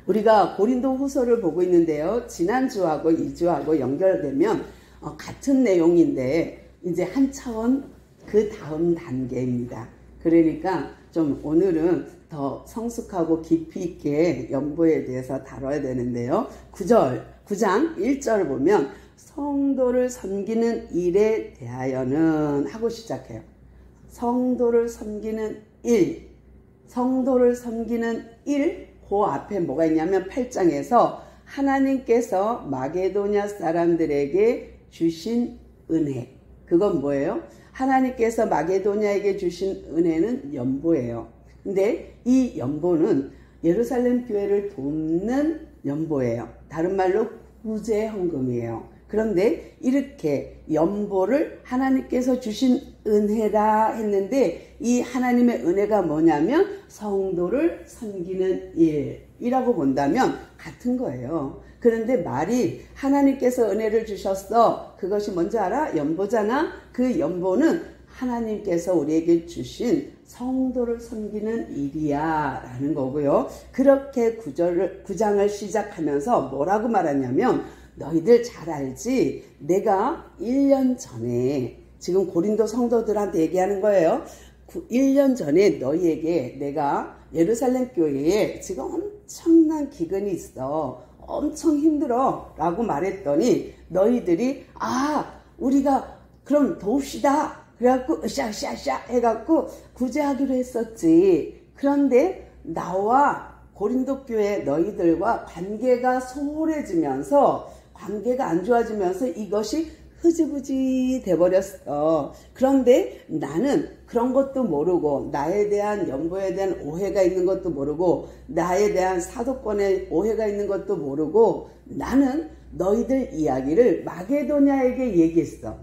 우리가 고린도 후서를 보고 있는데요. 지난주하고 이주하고 연결되면 같은 내용인데 이제 한 차원 그 다음 단계입니다. 그러니까 좀 오늘은 더 성숙하고 깊이 있게 연보에 대해서 다뤄야 되는데요. 9장 1절을 보면 성도를 섬기는 일에 대하여는 하고 시작해요. 성도를 섬기는 일, 성도를 섬기는 일, 그 앞에 뭐가 있냐면 8장에서 하나님께서 마게도냐 사람들에게 주신 은혜. 그건 뭐예요? 하나님께서 마게도냐에게 주신 은혜는 연보예요. 근데 이 연보는 예루살렘 교회를 돕는 연보예요. 다른 말로 구제 헌금이에요. 그런데 이렇게 연보를 하나님께서 주신 은혜라 했는데 이 하나님의 은혜가 뭐냐면 성도를 섬기는 일이라고 본다면 같은 거예요. 그런데 말이 하나님께서 은혜를 주셨어. 그것이 뭔지 알아? 연보잖아. 그 연보는 하나님께서 우리에게 주신 성도를 섬기는 일이야 라는 거고요. 그렇게 9장을 시작하면서 뭐라고 말하냐면 너희들 잘 알지? 내가 1년 전에 지금 고린도 성도들한테 얘기하는 거예요. 1년 전에 너희에게 내가 예루살렘 교회에 지금 엄청난 기근이 있어. 엄청 힘들어 라고 말했더니 너희들이 우리가 그럼 도웁시다. 그래갖고 으쌰으쌰으쌰 해갖고 구제하기로 했었지. 그런데 나와 고린도 교회 너희들과 관계가 소홀해지면서 관계가 안 좋아지면서 이것이 흐지부지 돼버렸어. 그런데 나는 그런 것도 모르고 나에 대한 연보에 대한 오해가 있는 것도 모르고 나에 대한 사도권에 오해가 있는 것도 모르고 나는 너희들 이야기를 마게도냐에게 얘기했어.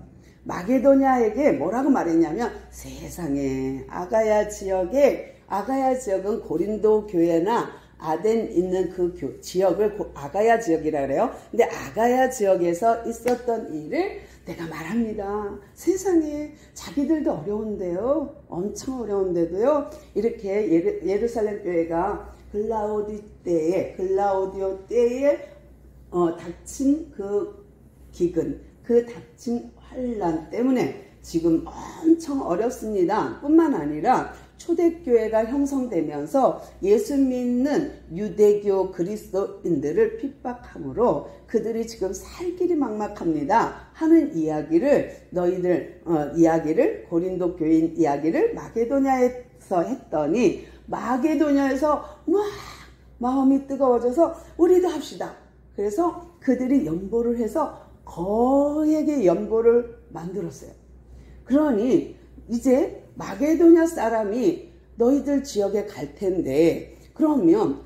마게도냐에게 뭐라고 말했냐면 세상에 아가야 지역은 고린도 교회나 아덴 있는 그 지역을 아가야 지역이라 그래요. 근데 아가야 지역에서 있었던 일을 내가 말합니다. 세상에 자기들도 어려운데요. 엄청 어려운데도요. 이렇게 예루살렘 교회가 글라우디오 때에 닥친 그 기근, 그 닥친 환란 때문에 지금 엄청 어렵습니다. 뿐만 아니라 초대교회가 형성되면서 예수 믿는 유대교 그리스도인들을 핍박함으로 그들이 지금 살 길이 막막합니다 하는 이야기를 이야기를 고린도 교인 이야기를 마게도냐에서 했더니 마게도냐에서 막 마음이 뜨거워져서 우리도 합시다. 그래서 그들이 연보를 해서 거액의 연보를 만들었어요. 그러니 이제 마게도냐 사람이 너희들 지역에 갈 텐데 그러면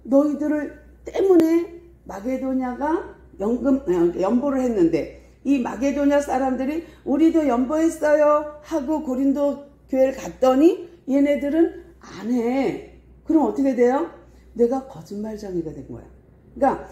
너희들을 때문에 마게도냐가 연보를 했는데 이 마게도냐 사람들이 우리도 연보했어요 하고 고린도 교회를 갔더니 얘네들은 안 해. 그럼 어떻게 돼요? 내가 거짓말쟁이가 된 거야. 그러니까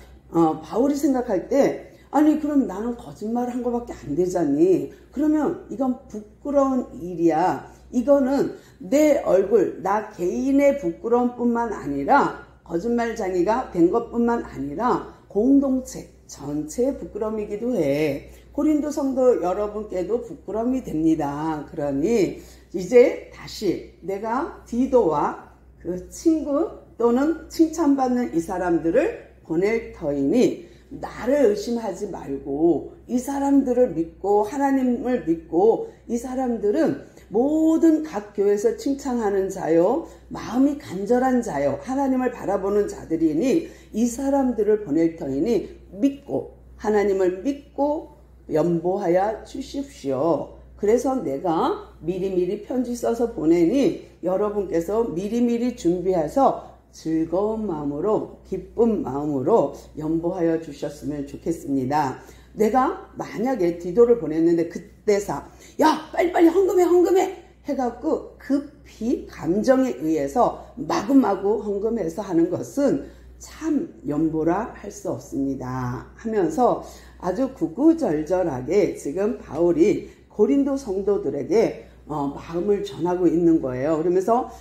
바울이 생각할 때 아니 그럼 나는 거짓말을 한 거밖에 안 되잖니. 그러면 이건 부끄러운 일이야. 이거는 내 얼굴, 나 개인의 부끄러움뿐만 아니라 거짓말쟁이가 된 것뿐만 아니라 공동체 전체의 부끄러움이기도 해. 고린도 성도 여러분께도 부끄러움이 됩니다. 그러니 이제 다시 내가 디도와 그 친구 또는 칭찬받는 이 사람들을 보낼 터이니 나를 의심하지 말고 이 사람들을 믿고 하나님을 믿고 이 사람들은 모든 각 교회에서 칭찬하는 자요 마음이 간절한 자요 하나님을 바라보는 자들이니 이 사람들을 보낼 터이니 믿고 하나님을 믿고 연보하여 주십시오. 그래서 내가 미리미리 편지 써서 보내니 여러분께서 미리미리 준비해서 즐거운 마음으로 기쁜 마음으로 연보하여 주셨으면 좋겠습니다. 내가 만약에 디도를 보냈는데 그때사 야 빨리빨리 헌금해 해갖고 급히 감정에 의해서 마구마구 헌금해서 하는 것은 참 연보라 할 수 없습니다 하면서 아주 구구절절하게 지금 바울이 고린도 성도들에게 마음을 전하고 있는 거예요. 그러면서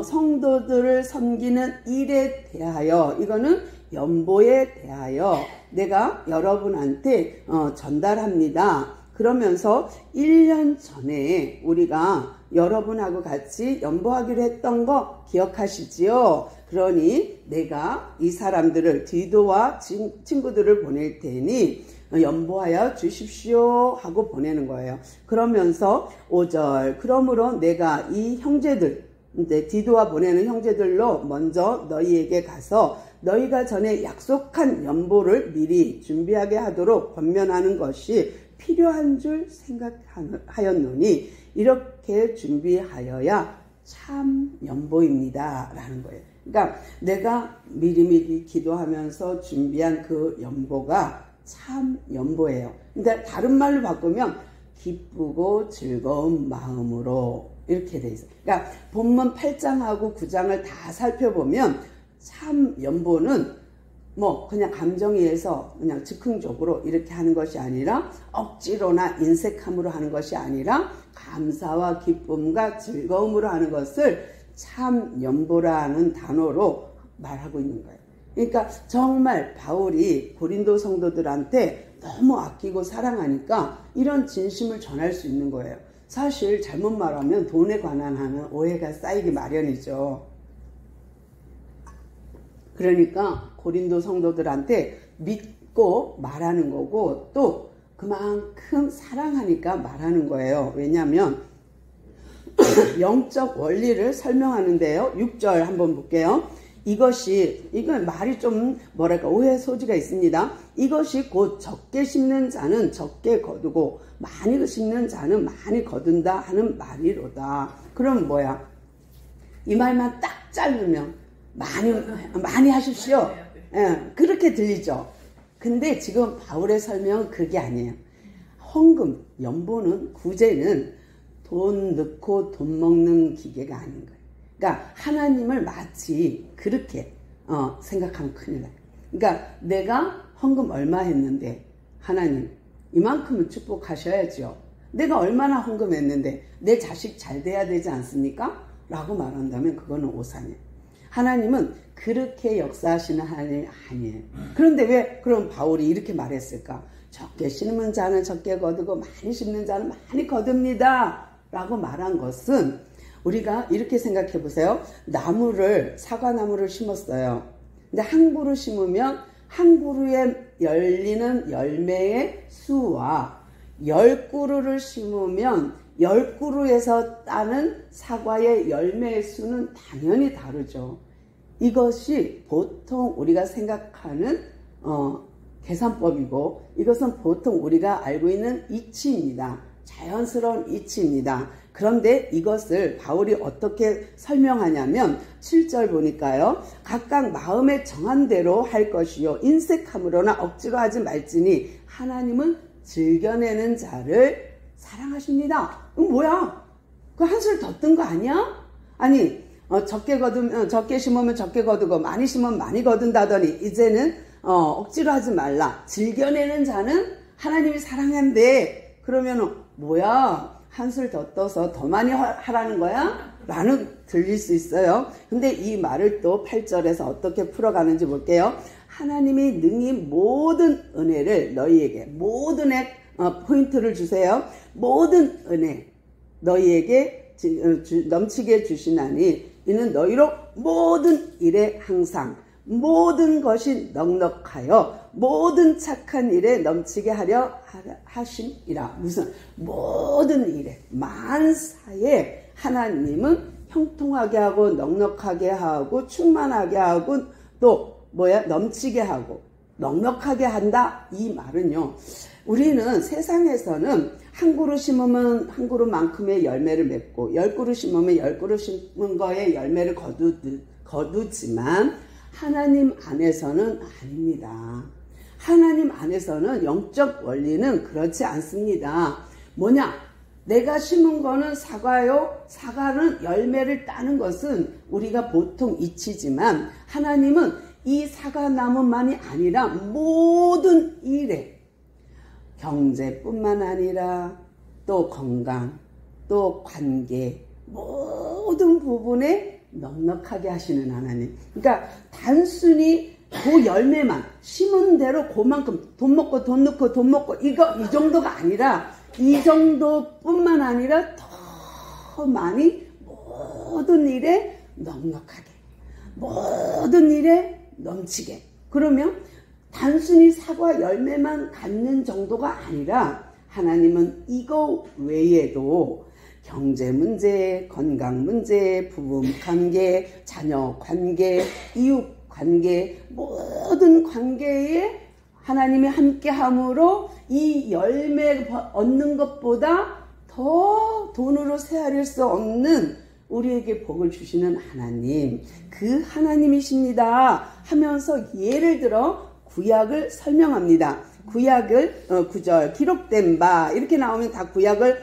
성도들을 섬기는 일에 대하여, 이거는 연보에 대하여 내가 여러분한테 전달합니다. 그러면서 1년 전에 우리가 여러분하고 같이 연보하기로 했던 거 기억하시지요? 그러니 내가 이 사람들을, 디도와 친구들을 보낼 테니 연보하여 주십시오 하고 보내는 거예요. 그러면서 5절, 그러므로 내가 이 형제들, 이제 디도와 보내는 형제들로 먼저 너희에게 가서 너희가 전에 약속한 연보를 미리 준비하게 하도록 권면하는 것이 필요한 줄 생각하였노니 이렇게 준비하여야 참 연보입니다 라는 거예요. 그러니까 내가 미리미리 기도하면서 준비한 그 연보가 참 연보예요. 근데 다른 말로 바꾸면 기쁘고 즐거운 마음으로 이렇게 돼 있어요. 그러니까 본문 8장하고 9장을 다 살펴보면 참 연보는 뭐 그냥 감정이에서 그냥 즉흥적으로 이렇게 하는 것이 아니라 억지로나 인색함으로 하는 것이 아니라 감사와 기쁨과 즐거움으로 하는 것을 참 연보라는 단어로 말하고 있는 거예요. 그러니까 정말 바울이 고린도 성도들한테 너무 아끼고 사랑하니까 이런 진심을 전할 수 있는 거예요. 사실 잘못 말하면 돈에 관한 하는 오해가 쌓이기 마련이죠. 그러니까 고린도 성도들한테 믿고 말하는 거고 또 그만큼 사랑하니까 말하는 거예요. 왜냐하면 영적 원리를 설명하는데요. 6절 한번 볼게요. 이건 말이 좀 뭐랄까 오해 소지가 있습니다. 이것이 곧 적게 심는 자는 적게 거두고 많이 심는 자는 많이 거둔다 하는 말이로다. 그럼 뭐야? 이 말만 딱 자르면 많이 하십시오. 예, 그렇게 들리죠. 근데 지금 바울의 설명은 그게 아니에요. 헌금, 연보는 구제는 돈 넣고 돈 먹는 기계가 아닌 거예요. 그러니까 하나님을 마치 그렇게 생각하면 큰일 나요. 그러니까 내가 헌금 얼마 했는데 하나님 이만큼은 축복하셔야죠. 내가 얼마나 헌금했는데 내 자식 잘 돼야 되지 않습니까? 라고 말한다면 그거는 오산이에요. 하나님은 그렇게 역사하시는 하나님이 아니에요. 그런데 왜 그럼 바울이 이렇게 말했을까? 적게 심는 자는 적게 거두고 많이 심는 자는 많이 거둡니다 라고 말한 것은 우리가 이렇게 생각해 보세요. 사과나무를 심었어요. 근데 한 그루 심으면 한 그루에 열리는 열매의 수와 10그루를 심으면 10그루에서 따는 사과의 열매의 수는 당연히 다르죠. 이것이 보통 우리가 생각하는 계산법이고 이것은 보통 우리가 알고 있는 이치입니다. 자연스러운 이치입니다. 그런데 이것을 바울이 어떻게 설명하냐면 7절 보니까요. 각각 마음에 정한 대로 할 것이요 인색함으로나 억지로 하지 말지니 하나님은 즐겨내는 자를 사랑하십니다. 뭐야? 그 한술 더 뜬 거 아니야? 아니 적게 심으면 적게 거두고 많이 심으면 많이 거둔다더니 이제는 억지로 하지 말라. 즐겨내는 자는 하나님이 사랑한대. 그러면은 뭐야? 한술 더 떠서 더 많이 하라는 거야? 라는 들릴 수 있어요. 근데 이 말을 또 8절에서 어떻게 풀어가는지 볼게요. 하나님이 능히 모든 은혜를 너희에게 모든 포인트를 주세요. 모든 은혜 너희에게 넘치게 주시나니 이는 너희로 모든 일에 항상 모든 것이 넉넉하여 모든 착한 일에 넘치게 하려 하심이라. 무슨 모든 일에 만사에 하나님은 형통하게 하고 넉넉하게 하고 충만하게 하고 또 넘치게 하고 넉넉하게 한다. 이 말은요. 우리는 세상에서는 한 그루 심으면 한 그루만큼의 열매를 맺고 10그루 심으면 10그루 심은 거에 열매를 거두지만 하나님 안에서는 아닙니다. 하나님 안에서는 영적 원리는 그렇지 않습니다. 뭐냐? 내가 심은 거는 사과요. 사과는 열매를 따는 것은 우리가 보통 이치지만 하나님은 이 사과나무만이 아니라 모든 일에 경제뿐만 아니라 또 건강, 또 관계, 모든 부분에 넉넉하게 하시는 하나님. 그러니까 단순히 그 열매만 심은 대로 그만큼 돈 먹고 돈 넣고 돈 먹고 이 정도가 아니라, 이 정도뿐만 아니라 더 많이 모든 일에 넉넉하게, 모든 일에 넘치게. 그러면 단순히 사과 열매만 갖는 정도가 아니라 하나님은 이거 외에도 경제 문제, 건강 문제, 부부 관계, 자녀 관계, 이웃 관계, 모든 관계에 하나님이 함께함으로 이 열매 얻는 것보다 더 돈으로 세아릴 수 없는 우리에게 복을 주시는 하나님, 그 하나님이십니다 하면서 예를 들어 구약을 설명합니다. 구약을 9절 기록된 바 이렇게 나오면 다 구약을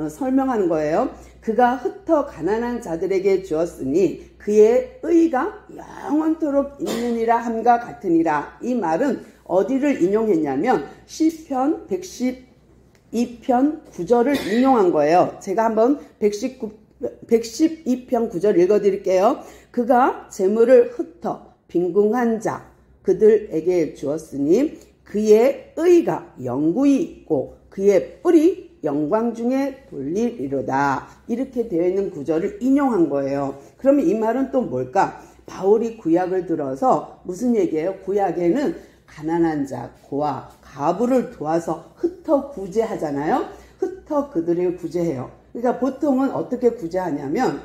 설명하는 거예요. 그가 흩어 가난한 자들에게 주었으니 그의 의가 영원토록 있느니라 함과 같으니라. 이 말은 어디를 인용했냐면 시편 112편 9절을 인용한 거예요. 제가 한번 112편 9절 읽어드릴게요. 그가 재물을 흩어 빈궁한 자 그들에게 주었으니 그의 의가 영구히 있고 그의 뿔이 영광 중에 돌리리로다. 이렇게 되어 있는 구절을 인용한 거예요. 그러면 이 말은 또 뭘까? 바울이 구약을 들어서 무슨 얘기예요? 구약에는 가난한 자, 고아, 가부를 도와서 흩어 구제하잖아요. 흩어 그들을 구제해요. 그러니까 보통은 어떻게 구제하냐면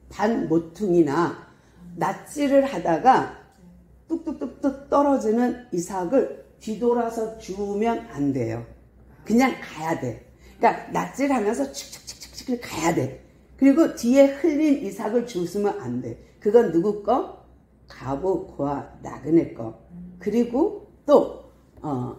단 모퉁이나 낫지를 하다가 뚝뚝뚝뚝 떨어지는 이삭을 뒤돌아서 주우면 안 돼요. 그냥 가야 돼. 그러니까 낫질하면서 칙칙칙칙 가야 돼. 그리고 뒤에 흘린 이삭을 주우면 안 돼. 그건 누구 거? 가부, 고아, 나그네 거. 그리고 또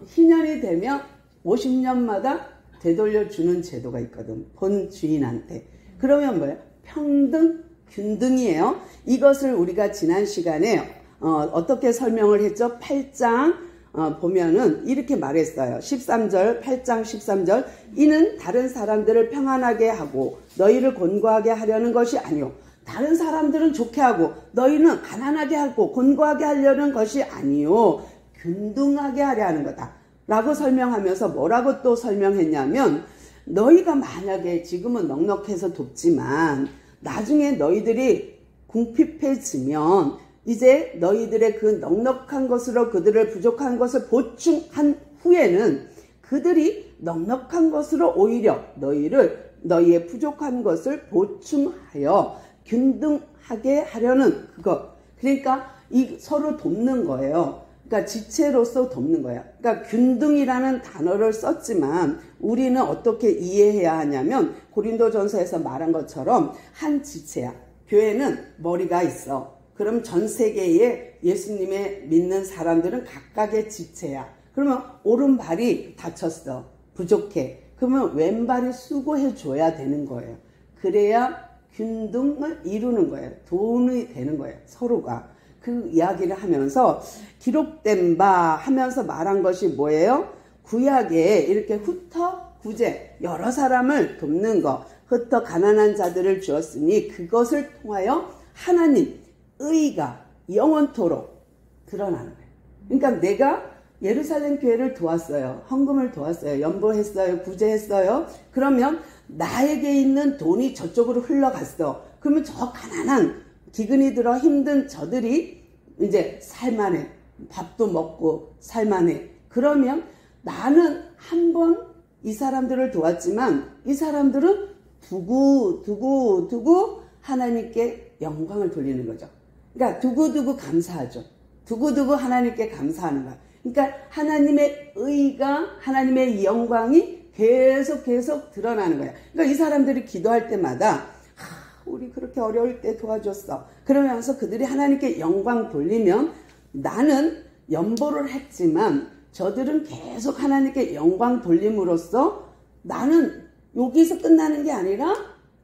희년이 되면 50년마다 되돌려주는 제도가 있거든. 본 주인한테. 그러면 뭐예요? 평등, 균등이에요. 이것을 우리가 지난 시간에 어떻게 설명을 했죠? 8장 보면은 이렇게 말했어요. 13절, 8장 13절. 이는 다른 사람들을 평안하게 하고 너희를 곤고하게 하려는 것이 아니요. 다른 사람들은 좋게 하고 너희는 가난하게 하고 곤고하게 하려는 것이 아니요. 균등하게 하려 하는 거다. 라고 설명하면서 뭐라고 또 설명했냐면 너희가 만약에 지금은 넉넉해서 돕지만 나중에 너희들이 궁핍해지면 이제 너희들의 그 넉넉한 것으로 그들을 부족한 것을 보충한 후에는 그들이 넉넉한 것으로 오히려 너희의 부족한 것을 보충하여 균등하게 하려는 그것. 그러니까 서로 돕는 거예요. 그러니까 지체로서 돕는 거야. 그러니까 균등이라는 단어를 썼지만 우리는 어떻게 이해해야 하냐면 고린도전서에서 말한 것처럼 한 지체야. 교회는 머리가 있어. 그럼 전 세계에 예수님의 믿는 사람들은 각각의 지체야. 그러면 오른발이 다쳤어. 부족해. 그러면 왼발이 수고해 줘야 되는 거예요. 그래야 균등을 이루는 거예요. 돈이 되는 거예요. 서로가. 그 이야기를 하면서 기록된 바 하면서 말한 것이 뭐예요? 구약에 이렇게 흩어 구제, 여러 사람을 돕는 거, 흩어 가난한 자들을 주었으니 그것을 통하여 하나님 의가 영원토록 드러나는 거예요. 그러니까 내가 예루살렘 교회를 도왔어요. 헌금을 도왔어요. 연보했어요. 구제했어요. 그러면 나에게 있는 돈이 저쪽으로 흘러갔어. 그러면 저 가난한 기근이 들어 힘든 저들이 이제 살만해. 밥도 먹고 살만해. 그러면 나는 한 번 이 사람들을 도왔지만 이 사람들은 두고 하나님께 영광을 돌리는 거죠. 그러니까 두고두고 감사하죠. 두고두고 하나님께 감사하는 거야. 그러니까 하나님의 의가, 하나님의 영광이 계속 드러나는 거야. 그러니까 이 사람들이 기도할 때마다 우리 그렇게 어려울 때 도와줬어. 그러면서 그들이 하나님께 영광 돌리면 나는 연보를 했지만 저들은 계속 하나님께 영광 돌림으로써 나는 여기서 끝나는 게 아니라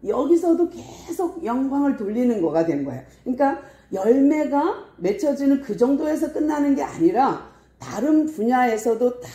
여기서도 계속 영광을 돌리는 거가 된 거야. 그러니까 열매가 맺혀지는 그 정도에서 끝나는 게 아니라 다른 분야에서도 다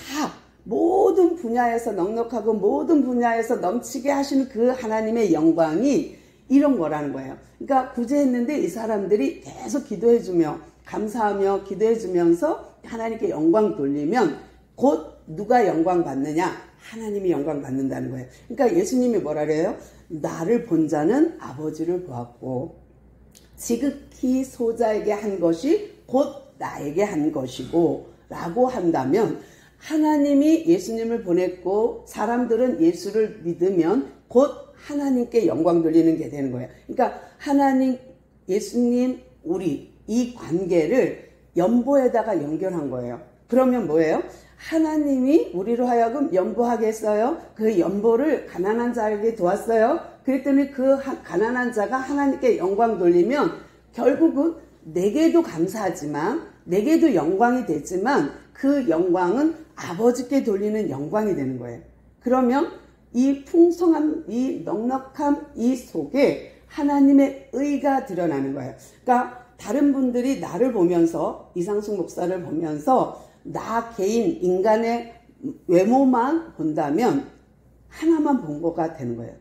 모든 분야에서 넉넉하고 모든 분야에서 넘치게 하시는 그 하나님의 영광이 이런 거라는 거예요. 그러니까 구제했는데 이 사람들이 계속 기도해주며 감사하며 기도해주면서 하나님께 영광 돌리면 곧 누가 영광 받느냐? 하나님이 영광 받는다는 거예요. 그러니까 예수님이 뭐라 그래요? 나를 본 자는 아버지를 보았고 지극히 소자에게 한 것이 곧 나에게 한 것이고 라고 한다면 하나님이 예수님을 보냈고 사람들은 예수를 믿으면 곧 하나님께 영광 돌리는 게 되는 거예요. 그러니까 하나님, 예수님, 우리 이 관계를 연보에다가 연결한 거예요. 그러면 뭐예요? 하나님이 우리로 하여금 연보하게 했어요. 그 연보를 가난한 자에게 도왔어요. 그랬더니 그 가난한 자가 하나님께 영광 돌리면 결국은 내게도 감사하지만 내게도 영광이 되지만 그 영광은 아버지께 돌리는 영광이 되는 거예요. 그러면 이 풍성함, 이 넉넉함, 이 속에 하나님의 의가 드러나는 거예요. 그러니까 다른 분들이 나를 보면서 이상숙 목사를 보면서 나 개인 인간의 외모만 본다면 하나만 본 거가 되는 거예요.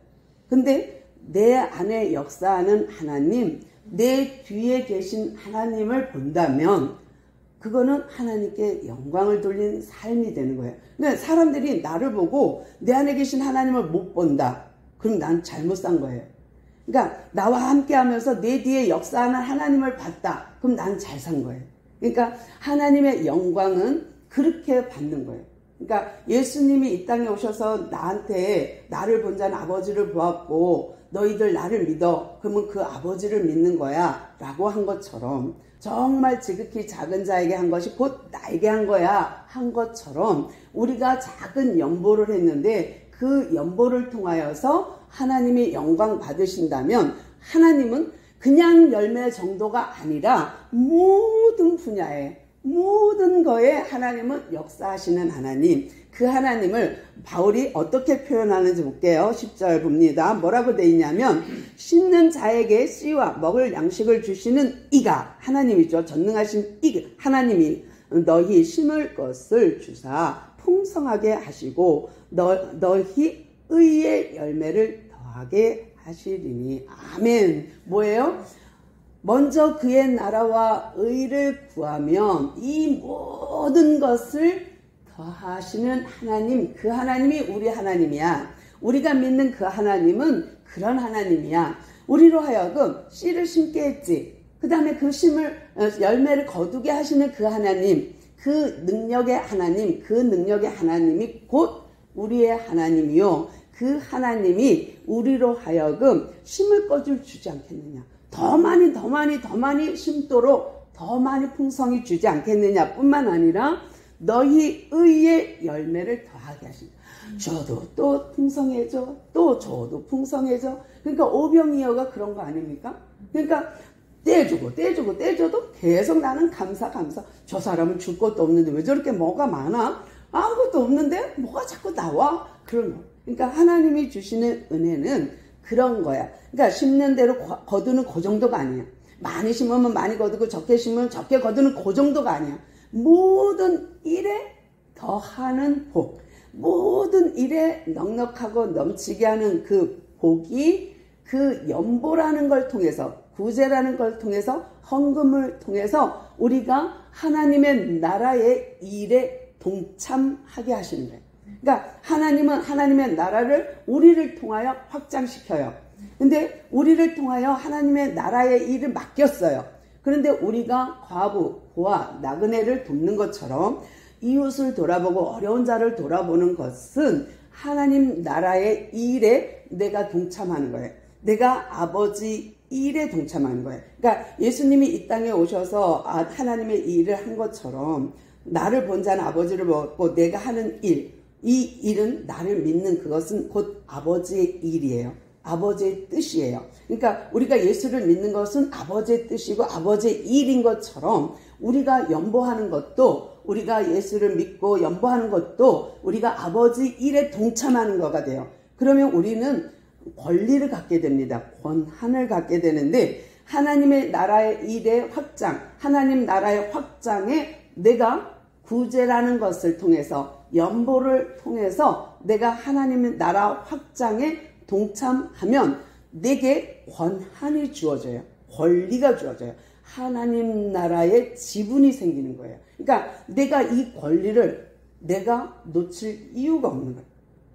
근데 내 안에 역사하는 하나님, 내 뒤에 계신 하나님을 본다면 그거는 하나님께 영광을 돌린 삶이 되는 거예요. 그러니까 사람들이 나를 보고 내 안에 계신 하나님을 못 본다. 그럼 난 잘못 산 거예요. 그러니까 나와 함께 하면서 내 뒤에 역사하는 하나님을 봤다. 그럼 난 잘 산 거예요. 그러니까 하나님의 영광은 그렇게 받는 거예요. 그러니까 예수님이 이 땅에 오셔서 나한테 나를 본 자는 아버지를 보았고 너희들 나를 믿어. 그러면 그 아버지를 믿는 거야 라고 한 것처럼 정말 지극히 작은 자에게 한 것이 곧 나에게 한 거야 한 것처럼 우리가 작은 연보를 했는데 그 연보를 통하여서 하나님이 영광 받으신다면 하나님은 그냥 열매 정도가 아니라 모든 분야에 모든 거에 하나님은 역사하시는 하나님, 그 하나님을 바울이 어떻게 표현하는지 볼게요. 10절 봅니다. 뭐라고 돼 있냐면 씻는 자에게 씨와 먹을 양식을 주시는 이가 하나님이죠. 전능하신 이 하나님이 너희 심을 것을 주사 풍성하게 하시고 너희 의의 열매를 더하게 하시리니. 아멘. 뭐예요? 먼저 그의 나라와 의를 구하면 이 모든 것을 더하시는 하나님, 그 하나님이 우리 하나님이야. 우리가 믿는 그 하나님은 그런 하나님이야. 우리로 하여금 씨를 심게 했지. 그 다음에 그 열매를 거두게 하시는 그 하나님, 그 능력의 하나님, 그 능력의 하나님이 곧 우리의 하나님이요. 그 하나님이 우리로 하여금 심을 것을 주지 않겠느냐. 더 많이 심도록 더 많이 풍성히 주지 않겠느냐 뿐만 아니라 너희 의의 열매를 더하게 하신다. 저도 또 풍성해져, 또 저도 풍성해져. 그러니까 오병이어가 그런 거 아닙니까? 그러니까 떼줘도 계속 나는 감사. 저 사람은 줄 것도 없는데 왜 저렇게 뭐가 많아? 아무것도 없는데 뭐가 자꾸 나와? 그런 거. 그러니까 하나님이 주시는 은혜는 그런 거야. 그러니까 심는 대로 거두는 그 정도가 아니야. 많이 심으면 많이 거두고 적게 심으면 적게 거두는 그 정도가 아니야. 모든 일에 더하는 복, 모든 일에 넉넉하고 넘치게 하는 그 복이 그 연보라는 걸 통해서, 구제라는 걸 통해서, 헌금을 통해서 우리가 하나님의 나라의 일에 동참하게 하시는 거예요. 그러니까 하나님은 하나님의 나라를 우리를 통하여 확장시켜요. 근데 우리를 통하여 하나님의 나라의 일을 맡겼어요. 그런데 우리가 과부, 고아, 나그네를 돕는 것처럼 이웃을 돌아보고 어려운 자를 돌아보는 것은 하나님 나라의 일에 내가 동참하는 거예요. 내가 아버지 일에 동참하는 거예요. 그러니까 예수님이 이 땅에 오셔서 하나님의 일을 한 것처럼 나를 본 자는 아버지를 보고 내가 하는 일, 이 일은 나를 믿는 그것은 곧 아버지의 일이에요. 아버지의 뜻이에요. 그러니까 우리가 예수를 믿는 것은 아버지의 뜻이고 아버지의 일인 것처럼 우리가 연보하는 것도, 우리가 예수를 믿고 연보하는 것도 우리가 아버지 일에 동참하는 거가 돼요. 그러면 우리는 권리를 갖게 됩니다. 권한을 갖게 되는데 하나님의 나라의 일의 확장, 하나님 나라의 확장에 내가 구제라는 것을 통해서 연보를 통해서 내가 하나님의 나라 확장에 동참하면 내게 권한이 주어져요. 권리가 주어져요. 하나님 나라의 지분이 생기는 거예요. 그러니까 내가 이 권리를 내가 놓칠 이유가 없는 거예요.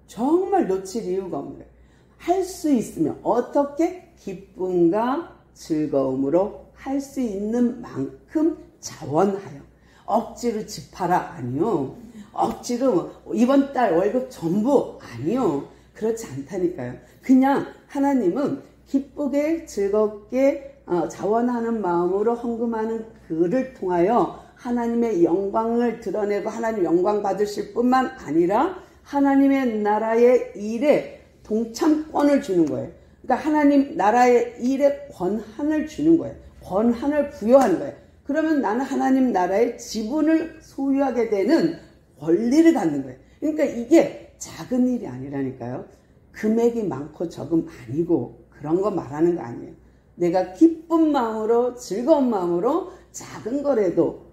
정말 놓칠 이유가 없는 거예요. 할 수 있으면 어떻게 기쁨과 즐거움으로 할 수 있는 만큼 자원하여. 억지로 집하라 아니요. 억지로 이번 달 월급 전부 아니요. 그렇지 않다니까요. 그냥 하나님은 기쁘게 즐겁게 자원하는 마음으로 헌금하는 그를 통하여 하나님의 영광을 드러내고 하나님 영광 받으실 뿐만 아니라 하나님의 나라의 일에 동참권을 주는 거예요. 그러니까 하나님 나라의 일에 권한을 주는 거예요. 권한을 부여하는 거예요. 그러면 나는 하나님 나라의 지분을 소유하게 되는 권리를 갖는 거예요. 그러니까 이게 작은 일이 아니라니까요. 금액이 많고 적음 아니고 그런 거 말하는 거 아니에요. 내가 기쁜 마음으로 즐거운 마음으로 작은 거라도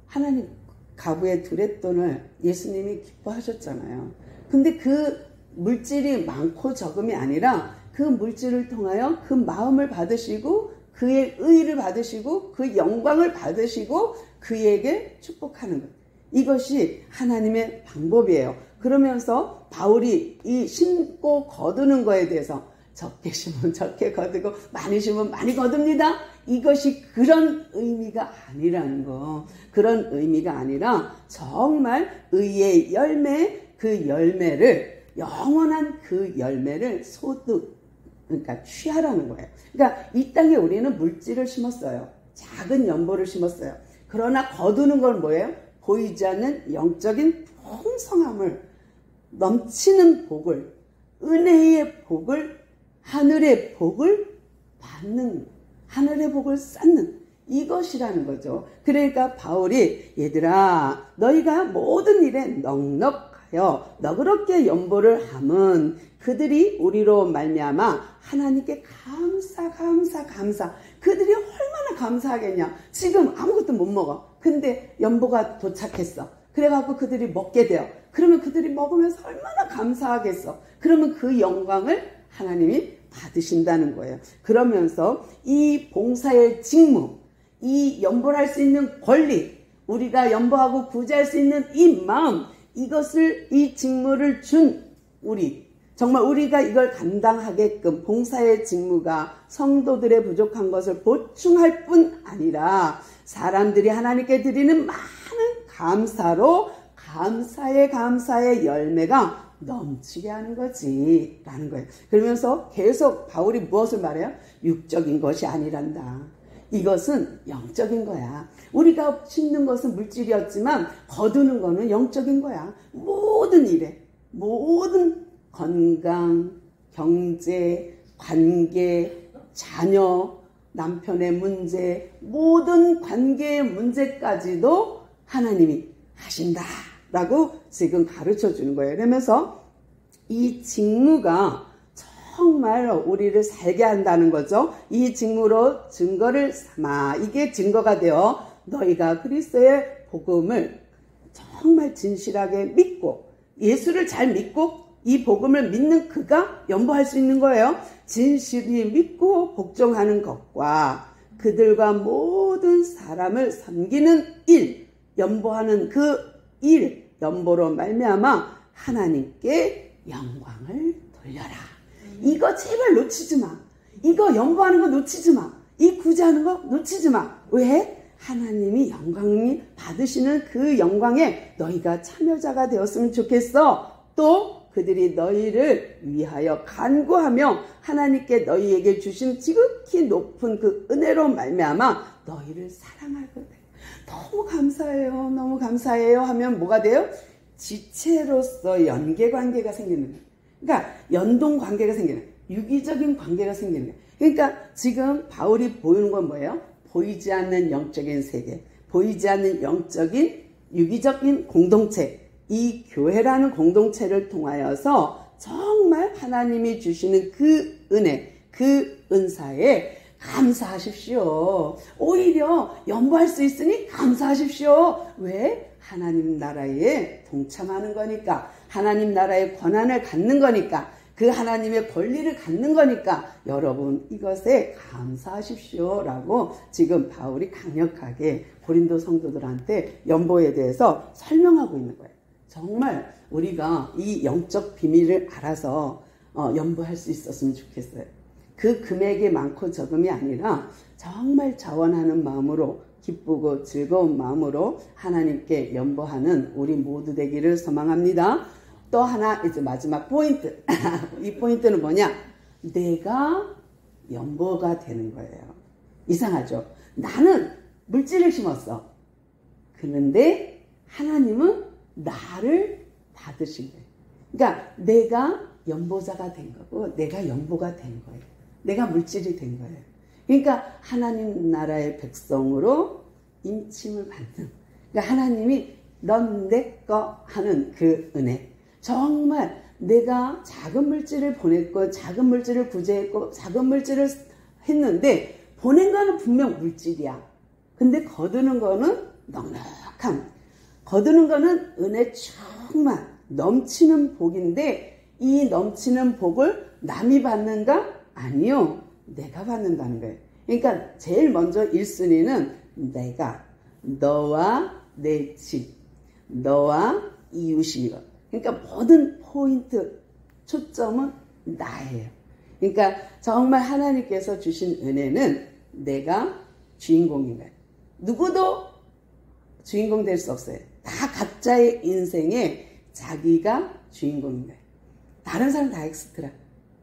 하나님 가구의 두랫돈을 예수님이 기뻐하셨잖아요. 근데 그 물질이 많고 적음이 아니라 그 물질을 통하여 그 마음을 받으시고 그의 의의를 받으시고 그 영광을 받으시고 그에게 축복하는 것. 이것이 하나님의 방법이에요. 그러면서 바울이 이 심고 거두는 거에 대해서 적게 심으면 적게 거두고 많이 심으면 많이 거둡니다. 이것이 그런 의미가 아니라는 거. 그런 의미가 아니라 정말 의의 열매, 그 열매를 영원한 그 열매를 그러니까 취하라는 거예요. 그러니까 이 땅에 우리는 물질을 심었어요. 작은 연보를 심었어요. 그러나 거두는 건 뭐예요? 보이지 않는 영적인 풍성함을, 넘치는 복을, 은혜의 복을, 하늘의 복을 받는, 하늘의 복을 쌓는 이것이라는 거죠. 그러니까 바울이 얘들아 너희가 모든 일에 넉넉하여 너그럽게 연보를 함은 그들이 우리로 말미암아 하나님께 감사. 그들이 얼마나 감사하겠냐. 지금 아무것도 못 먹어. 근데 연보가 도착했어. 그래갖고 그들이 먹게 돼요. 그러면 그들이 먹으면서 얼마나 감사하겠어. 그러면 그 영광을 하나님이 받으신다는 거예요. 그러면서 이 봉사의 직무, 이 연보를 할 수 있는 권리, 우리가 연보하고 구제할 수 있는 이 마음, 이것을, 이 직무를 준 우리, 정말 우리가 이걸 감당하게끔 봉사의 직무가 성도들의 부족한 것을 보충할 뿐 아니라 사람들이 하나님께 드리는 많은 감사로 감사의 열매가 넘치게 하는 거지 라는 거예요. 그러면서 계속 바울이 무엇을 말해요? 육적인 것이 아니란다. 이것은 영적인 거야. 우리가 심는 것은 물질이었지만 거두는 거는 영적인 거야. 모든 일에, 모든 건강, 경제, 관계, 자녀, 남편의 문제, 모든 관계의 문제까지도 하나님이 하신다라고 지금 가르쳐 주는 거예요. 그러면서 이 직무가 정말 우리를 살게 한다는 거죠. 이 직무로 증거를 삼아, 이게 증거가 되어 너희가 그리스도의 복음을 정말 진실하게 믿고 예수를 잘 믿고 이 복음을 믿는 그가 연보할 수 있는 거예요. 진실히 믿고 복종하는 것과 그들과 모든 사람을 섬기는 일, 연보하는 그 일, 연보로 말미암아 하나님께 영광을 돌려라. 이거 제발 놓치지 마. 이거 연보하는 거 놓치지 마. 이 구제하는 거 놓치지 마. 왜? 하나님이 영광이 받으시는 그 영광에 너희가 참여자가 되었으면 좋겠어. 또 그들이 너희를 위하여 간구하며 하나님께 너희에게 주신 지극히 높은 그 은혜로 말미암아 너희를 사랑하거든. 너무 감사해요. 너무 감사해요 하면 뭐가 돼요? 지체로서 연계관계가 생기는 거예요. 그러니까 연동관계가 생기는 거예요. 유기적인 관계가 생기는 거예요. 그러니까 지금 바울이 보이는 건 뭐예요? 보이지 않는 영적인 세계, 보이지 않는 영적인 유기적인 공동체, 이 교회라는 공동체를 통하여서 정말 하나님이 주시는 그 은혜, 그 은사에 감사하십시오. 오히려 연보할 수 있으니 감사하십시오. 왜? 하나님 나라에 동참하는 거니까, 하나님 나라의 권한을 갖는 거니까, 그 하나님의 권리를 갖는 거니까 여러분 이것에 감사하십시오 라고 지금 바울이 강력하게 고린도 성도들한테 연보에 대해서 설명하고 있는 거예요. 정말 우리가 이 영적 비밀을 알아서 연보할 수 있었으면 좋겠어요. 그 금액이 많고 적음이 아니라 정말 자원하는 마음으로, 기쁘고 즐거운 마음으로 하나님께 연보하는 우리 모두 되기를 소망합니다. 또 하나, 이제 마지막 포인트. 이 포인트는 뭐냐? 내가 연보가 되는 거예요. 이상하죠? 나는 물질을 심었어. 그런데 하나님은 나를 받으신 거예요. 그러니까 내가 연보자가 된 거고, 내가 연보가 된 거예요. 내가 물질이 된 거예요. 그러니까 하나님 나라의 백성으로 인침을 받는, 그러니까 하나님이 넌 내 거 하는 그 은혜. 정말 내가 작은 물질을 보냈고, 작은 물질을 구제했고, 작은 물질을 했는데, 보낸 거는 분명 물질이야. 근데 거두는 거는 넉넉함. 거두는 거는 은혜 충만, 넘치는 복인데, 이 넘치는 복을 남이 받는가? 아니요. 내가 받는다는 거예요. 그러니까 제일 먼저 1순위는 내가, 너와 내 집, 너와 이웃이요. 그러니까 모든 포인트, 초점은 나예요. 그러니까 정말 하나님께서 주신 은혜는 내가 주인공인 거예요. 누구도 주인공 될 수 없어요. 다 각자의 인생에 자기가 주인공인 거예요. 다른 사람 다 엑스트라.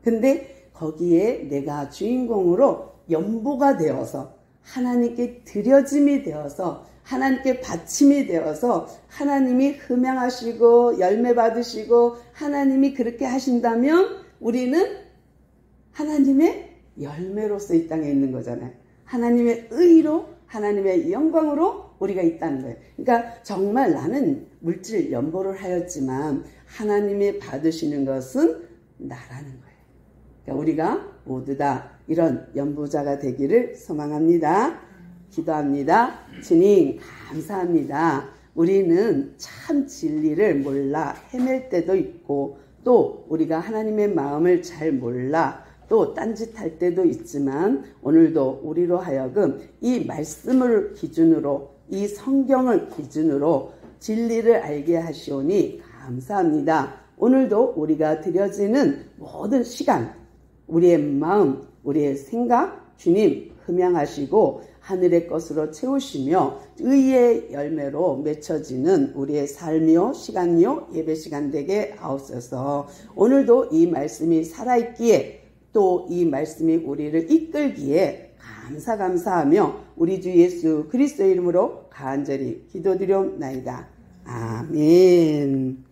근데 거기에 내가 주인공으로 연보가 되어서 하나님께 드려짐이 되어서 하나님께 바침이 되어서 하나님이 흠양하시고 열매 받으시고 하나님이 그렇게 하신다면 우리는 하나님의 열매로서 이 땅에 있는 거잖아요. 하나님의 의로, 하나님의 영광으로 우리가 있다는 거예요. 그러니까 정말 나는 물질 연보를 하였지만 하나님이 받으시는 것은 나라는 거예요. 그러니까 우리가 모두 다 이런 연보자가 되기를 소망합니다. 기도합니다. 주님 감사합니다. 우리는 참 진리를 몰라 헤맬 때도 있고, 또 우리가 하나님의 마음을 잘 몰라 또 딴짓할 때도 있지만, 오늘도 우리로 하여금 이 말씀을 기준으로, 이 성경을 기준으로 진리를 알게 하시오니 감사합니다. 오늘도 우리가 드려지는 모든 시간, 우리의 마음, 우리의 생각, 주님 흠양하시고 하늘의 것으로 채우시며 의의 열매로 맺혀지는 우리의 삶이요, 시간이요, 예배 시간 되게 하옵소서. 오늘도 이 말씀이 살아있기에, 또 이 말씀이 우리를 이끌기에 감사하며 우리 주 예수 그리스도의 이름으로 간절히 기도드리옵나이다. 아멘.